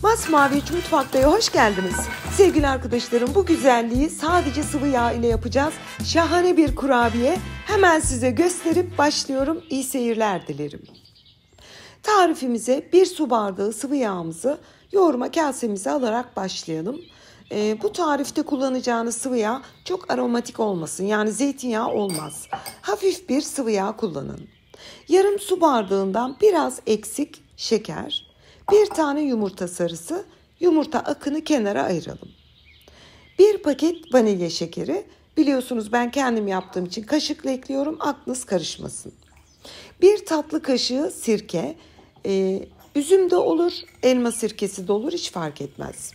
Masmavi 3 Mutfakta'ya hoş geldiniz. Sevgili arkadaşlarım, bu güzelliği sadece sıvı yağ ile yapacağız. Şahane bir kurabiye. Hemen size gösterip başlıyorum. İyi seyirler dilerim. Tarifimize 1 su bardağı sıvı yağımızı yoğurma kasemize alarak başlayalım. Bu tarifte kullanacağınız sıvı yağ çok aromatik olmasın. Yani zeytinyağı olmaz. Hafif bir sıvı yağ kullanın. Yarım su bardağından biraz eksik şeker, 1 tane yumurta sarısı, yumurta akını kenara ayıralım. 1 paket vanilya şekeri, biliyorsunuz ben kendim yaptığım için kaşıkla ekliyorum, aklınız karışmasın. 1 tatlı kaşığı sirke, üzüm de olur, elma sirkesi de olur, hiç fark etmez.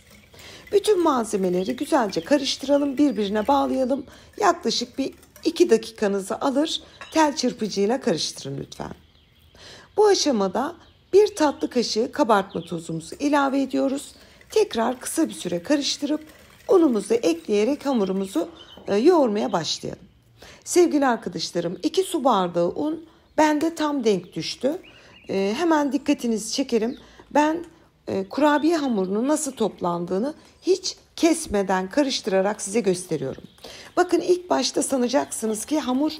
Bütün malzemeleri güzelce karıştıralım, birbirine bağlayalım. Yaklaşık bir 2 dakikanızı alır, tel çırpıcıyla karıştırın lütfen. Bu aşamada 1 tatlı kaşığı kabartma tozumuzu ilave ediyoruz. Tekrar kısa bir süre karıştırıp unumuzu ekleyerek hamurumuzu yoğurmaya başlayalım. Sevgili arkadaşlarım, 2 su bardağı un bende tam denk düştü. Hemen dikkatinizi çekerim. Ben kurabiye hamurunun nasıl toplandığını hiç kesmeden karıştırarak size gösteriyorum. Bakın, ilk başta sanacaksınız ki hamur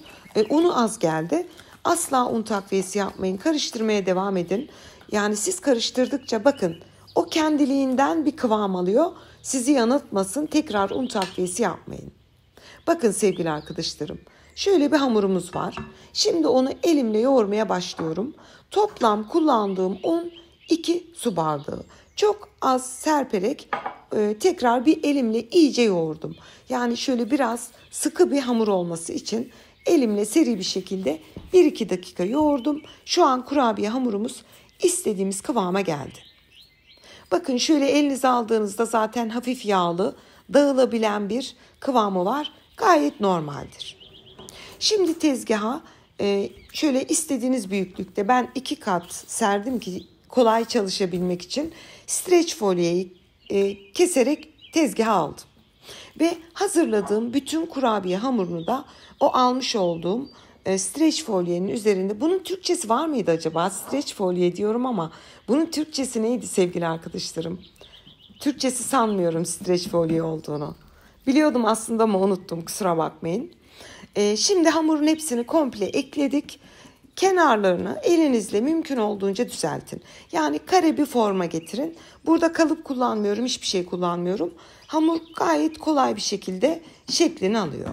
unu az geldi. Asla un takviyesi yapmayın. Karıştırmaya devam edin. Yani siz karıştırdıkça bakın o kendiliğinden bir kıvam alıyor. Sizi yanıltmasın. Tekrar un takviyesi yapmayın. Bakın sevgili arkadaşlarım, şöyle bir hamurumuz var. Şimdi onu elimle yoğurmaya başlıyorum. Toplam kullandığım un 2 su bardağı. Çok az serperek tekrar bir elimle iyice yoğurdum. Yani şöyle biraz sıkı bir hamur olması için elimle seri bir şekilde 1-2 dakika yoğurdum. Şu an kurabiye hamurumuz istediğimiz kıvama geldi. Bakın, şöyle elinize aldığınızda zaten hafif yağlı, dağılabilen bir kıvamı var. Gayet normaldir. Şimdi tezgaha şöyle istediğiniz büyüklükte, ben 2 kat serdim ki kolay çalışabilmek için, streç folyeyi keserek tezgaha aldım. Ve hazırladığım bütün kurabiye hamurunu da o almış olduğum streç folyenin üzerinde, bunun Türkçesi var mıydı acaba? Streç folye diyorum ama bunun Türkçesi neydi sevgili arkadaşlarım? Türkçesi sanmıyorum streç folye olduğunu. Biliyordum aslında ama unuttum, kusura bakmayın. Şimdi hamurun hepsini komple ekledik. Kenarlarını elinizle mümkün olduğunca düzeltin. Yani kare bir forma getirin. Burada kalıp kullanmıyorum, hiçbir şey kullanmıyorum. Hamur gayet kolay bir şekilde şeklini alıyor.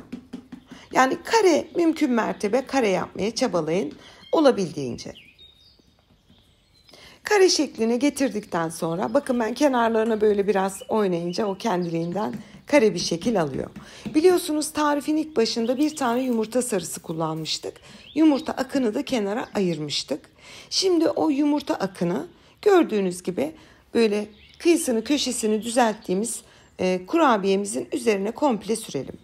Yani kare, mümkün mertebe kare yapmaya çabalayın olabildiğince. Kare şekline getirdikten sonra bakın, ben kenarlarına böyle biraz oynayınca o kendiliğinden kare bir şekil alıyor. Biliyorsunuz tarifin ilk başında 1 tane yumurta sarısı kullanmıştık. Yumurta akını da kenara ayırmıştık. Şimdi o yumurta akını gördüğünüz gibi böyle kıyısını köşesini düzelttiğimiz kurabiyemizin üzerine komple sürelim.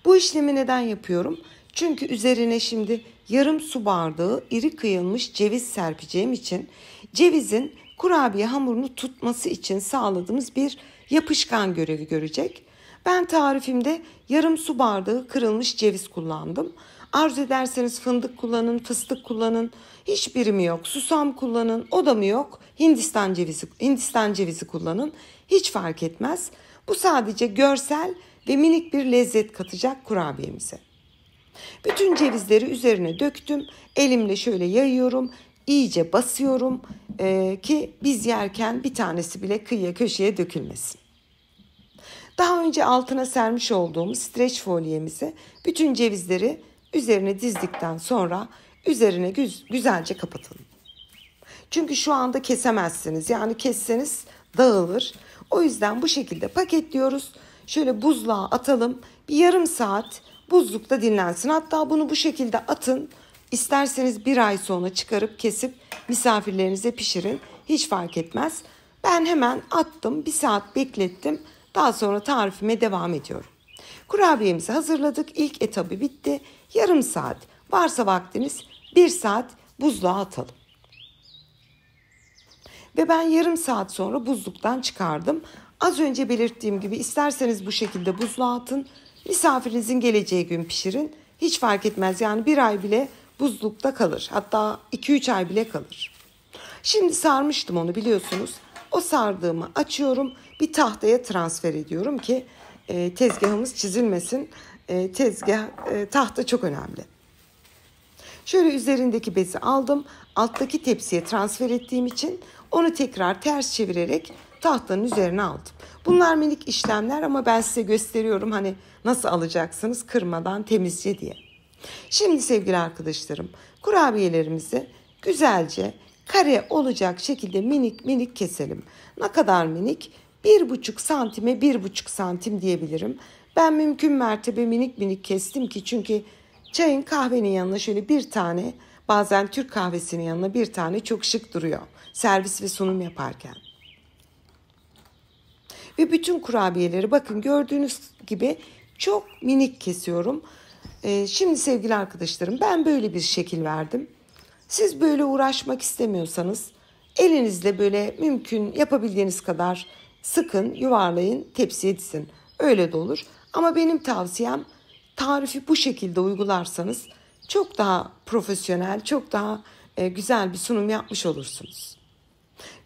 Bu işlemi neden yapıyorum? Çünkü üzerine şimdi yarım su bardağı iri kıyılmış ceviz serpeceğim için cevizin kurabiye hamurunu tutması için sağladığımız bir yapışkan görevi görecek. Ben tarifimde yarım su bardağı kırılmış ceviz kullandım. Arzu ederseniz fındık kullanın, fıstık kullanın. Hiçbiri mi yok? Susam kullanın. O da mı yok? Hindistan cevizi kullanın. Hiç fark etmez. Bu sadece görsel ve minik bir lezzet katacak kurabiyemize. Bütün cevizleri üzerine döktüm. Elimle şöyle yayıyorum. İyice basıyorum ki biz yerken bir tanesi bile kıyıya köşeye dökülmesin. Daha önce altına sermiş olduğumuz streç folyemizi bütün cevizleri üzerine dizdikten sonra üzerine güzelce kapatalım. Çünkü şu anda kesemezsiniz. Yani kesseniz dağılır. O yüzden bu şekilde paketliyoruz. Şöyle buzluğa atalım. Bir yarım saat buzlukta dinlensin. Hatta bunu bu şekilde atın. İsterseniz 1 ay sonra çıkarıp kesip misafirlerinize pişirin. Hiç fark etmez. Ben hemen attım. 1 saat beklettim. Daha sonra tarifime devam ediyorum. Kurabiyemizi hazırladık. İlk etabı bitti. Yarım saat. Varsa vaktiniz 1 saat buzluğa atalım. Ve ben yarım saat sonra buzluktan çıkardım. Az önce belirttiğim gibi isterseniz bu şekilde buzluğa atın. Misafirinizin geleceği gün pişirin. Hiç fark etmez. Yani 1 ay bile buzlukta kalır. Hatta 2-3 ay bile kalır. Şimdi sarmıştım onu, biliyorsunuz. O sardığımı açıyorum, bir tahtaya transfer ediyorum ki tezgahımız çizilmesin. Tahta çok önemli. Şöyle üzerindeki bezi aldım, alttaki tepsiye transfer ettiğim için onu tekrar ters çevirerek tahtanın üzerine aldım. Bunlar minik işlemler ama ben size gösteriyorum hani nasıl alacaksınız kırmadan temizce diye. Şimdi sevgili arkadaşlarım, kurabiyelerimizi güzelce kare olacak şekilde minik minik keselim. Ne kadar minik? 1,5 santime 1,5 santim diyebilirim. Ben mümkün mertebe minik minik kestim ki çünkü çayın kahvenin yanına şöyle bir tane, bazen Türk kahvesinin yanına bir tane çok şık duruyor. Servis ve sunum yaparken. Ve bütün kurabiyeleri bakın gördüğünüz gibi çok minik kesiyorum. Şimdi sevgili arkadaşlarım ben böyle bir şekil verdim. Siz böyle uğraşmak istemiyorsanız elinizle böyle mümkün yapabildiğiniz kadar sıkın, yuvarlayın, tepsiye dizin. Öyle de olur. Ama benim tavsiyem tarifi bu şekilde uygularsanız çok daha profesyonel, çok daha güzel bir sunum yapmış olursunuz.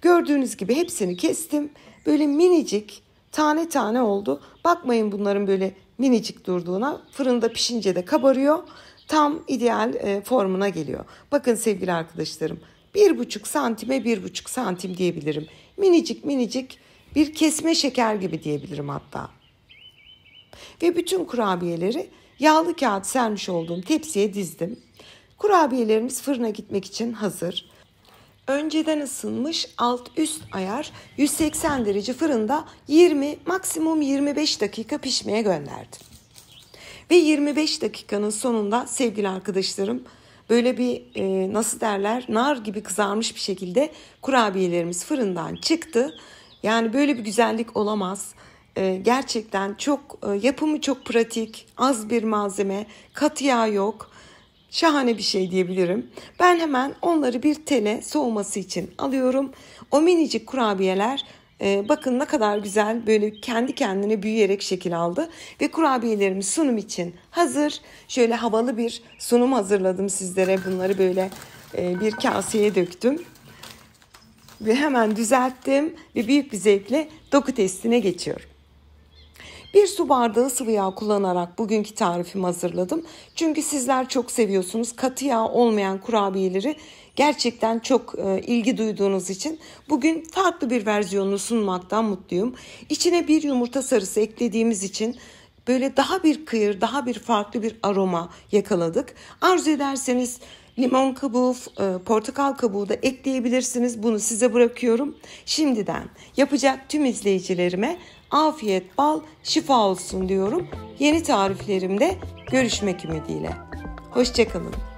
Gördüğünüz gibi hepsini kestim. Böyle minicik tane tane oldu. Bakmayın bunların böyle minicik durduğuna. Fırında pişince de kabarıyor. Tam ideal formuna geliyor. Bakın sevgili arkadaşlarım 1,5 santime 1,5 santim diyebilirim. Minicik minicik bir kesme şeker gibi diyebilirim hatta. Ve bütün kurabiyeleri yağlı kağıt sermiş olduğum tepsiye dizdim. Kurabiyelerimiz fırına gitmek için hazır. Önceden ısınmış alt üst ayar 180 derece fırında 20 maksimum 25 dakika pişmeye gönderdim. Ve 25 dakikanın sonunda sevgili arkadaşlarım böyle bir nasıl derler nar gibi kızarmış bir şekilde kurabiyelerimiz fırından çıktı. Yani böyle bir güzellik olamaz. Gerçekten çok yapımı çok pratik, az bir malzeme, katı yağ yok. Şahane bir şey diyebilirim. Ben hemen onları bir tele soğuması için alıyorum. O minicik kurabiyeler bakın ne kadar güzel böyle kendi kendine büyüyerek şekil aldı. Ve kurabiyelerimiz sunum için hazır. Şöyle havalı bir sunum hazırladım sizlere. Bunları böyle bir kaseye döktüm. Ve hemen düzelttim ve büyük bir zevkle doku testine geçiyorum. 1 su bardağı sıvı yağ kullanarak bugünkü tarifimi hazırladım. Çünkü sizler çok seviyorsunuz. Katı yağ olmayan kurabiyeleri gerçekten çok ilgi duyduğunuz için bugün farklı bir versiyonunu sunmaktan mutluyum. İçine bir yumurta sarısı eklediğimiz için böyle daha bir kıyır, daha bir farklı bir aroma yakaladık. Arzu ederseniz limon kabuğu, portakal kabuğu da ekleyebilirsiniz. Bunu size bırakıyorum. Şimdiden yapacak tüm izleyicilerime afiyet, bal, şifa olsun diyorum. Yeni tariflerimde görüşmek ümidiyle. Hoşça kalın.